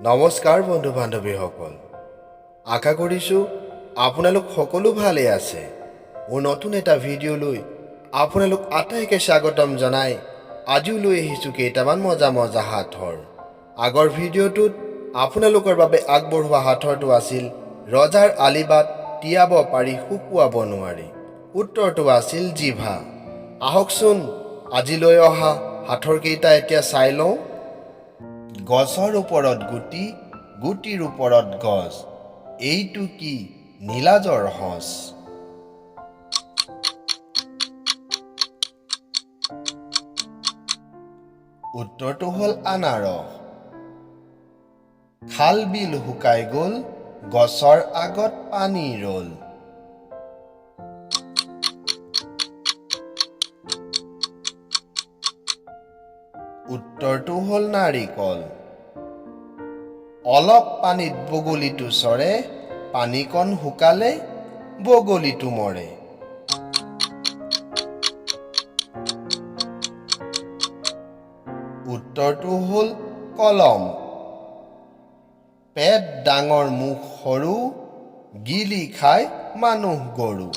নমস্কাৰ বন্ধু বান্ধৱীসকল, আশা কৰিছোঁ আপোনালোক সকলো ভালে আছে। মোৰ নতুন এটা ভিডিঅ' লৈ আপোনালোক আটাইকে স্বাগতম জনাই আজিও লৈ আহিছোঁ কেইটামান মজা হাথৰ। আগৰ ভিডিঅ'টোত আপোনালোকৰ বাবে আগবঢ়োৱা হাথৰটো আছিল ৰজাৰ আলিবাট তিয়াব পাৰি শুকুৱাব নোৱাৰি। উত্তৰটো আছিল জিভা। আহকচোন আজি লৈ অহা হাথৰকেইটা এতিয়া চাই লওঁ। গছৰ ওপৰত গুটি, গুটিৰ ওপৰত গছ, এইটো কি নীলাজৰ সঁচ। উত্তৰটো হ'ল আনাৰস। খাল বিল শুকাই গ'ল, গছৰ আগত পানী ৰ'ল। উত্তৰটো হ'ল নাৰিকল। অলপ পানীত বগলীটো চৰে, পানীকণ শুকালে বগলীটো মৰে। উত্তৰটো হ'ল কলম। পেট ডাঙৰ মুখ সৰু, গিলি খাই মানুহ গৰু।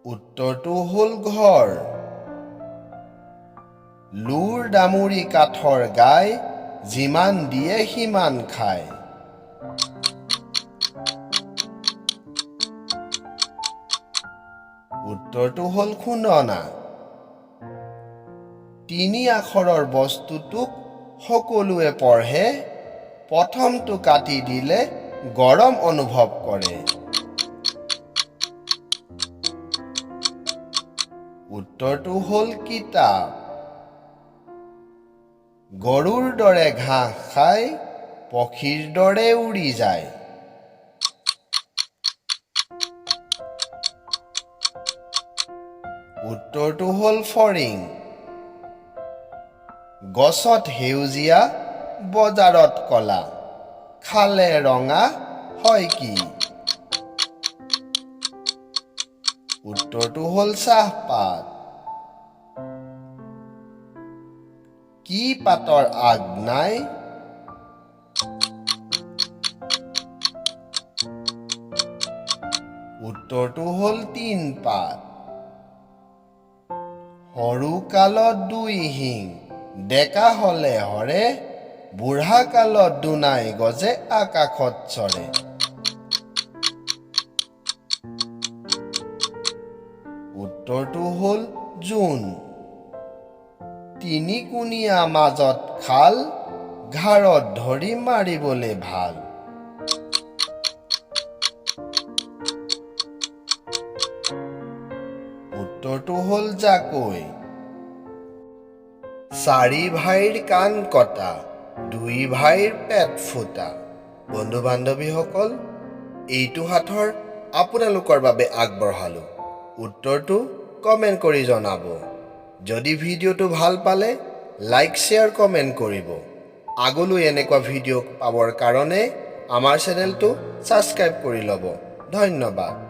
উত্তৰটো হ'ল ঘৰ। লুৰ দামুৰি কাঠৰ গাই, যিমান দিয়ে সিমান খায়। উত্তৰটো হ'ল খুন্দনা। তিনি আখৰৰ বস্তুটোক সকলোৱে পঢ়ে, প্ৰথমটো কাটি দিলে গৰম অনুভৱ কৰে। উত্তৰটো হ'ল কিতাপ। গৰুৰ দৰে ঘাঁহ খাই, পক্ষীৰ দৰে উৰি যায়। উত্তৰটো হ'ল ফৰিং। গছত সেউজীয়া, বজাৰত কলা, খালে ৰঙা হয় কি? উত্তৰটো হ'ল চাহপাত। কি পাতৰ আগ নাই? উত্তৰটো হ'ল তিন পাত। সৰু কালত দুই শিং, ডেকা হলে হৰে, বুঢ়া কালত দুনাই গজে আকাশত চৰে। উত্তৰটো হ'ল জোন। তিনিকুণীয়া মাজত খাল, ঘাৰত ধৰি মাৰিবলে ভাল। উত্তৰটো হ'ল জাকৈ। চাৰি ভাইৰ কাণ কটা, দুই ভাইৰ পেট ফুটা। বন্ধু বান্ধৱীসকল, এইটো হাথৰ আপোনালোকৰ বাবে আগবঢ়ালোঁ। উত্তৰটো কমেণ্ট কৰি জনাব। যদি ভিডিঅ'টো ভাল পালে লাইক শ্বেয়াৰ কমেণ্ট কৰিব। আগলৈ এনেকুৱা ভিডিঅ' পাবৰ কাৰণে আমাৰ চেনেলটো ছাবস্ক্ৰাইব কৰি ল'ব। ধন্যবাদ।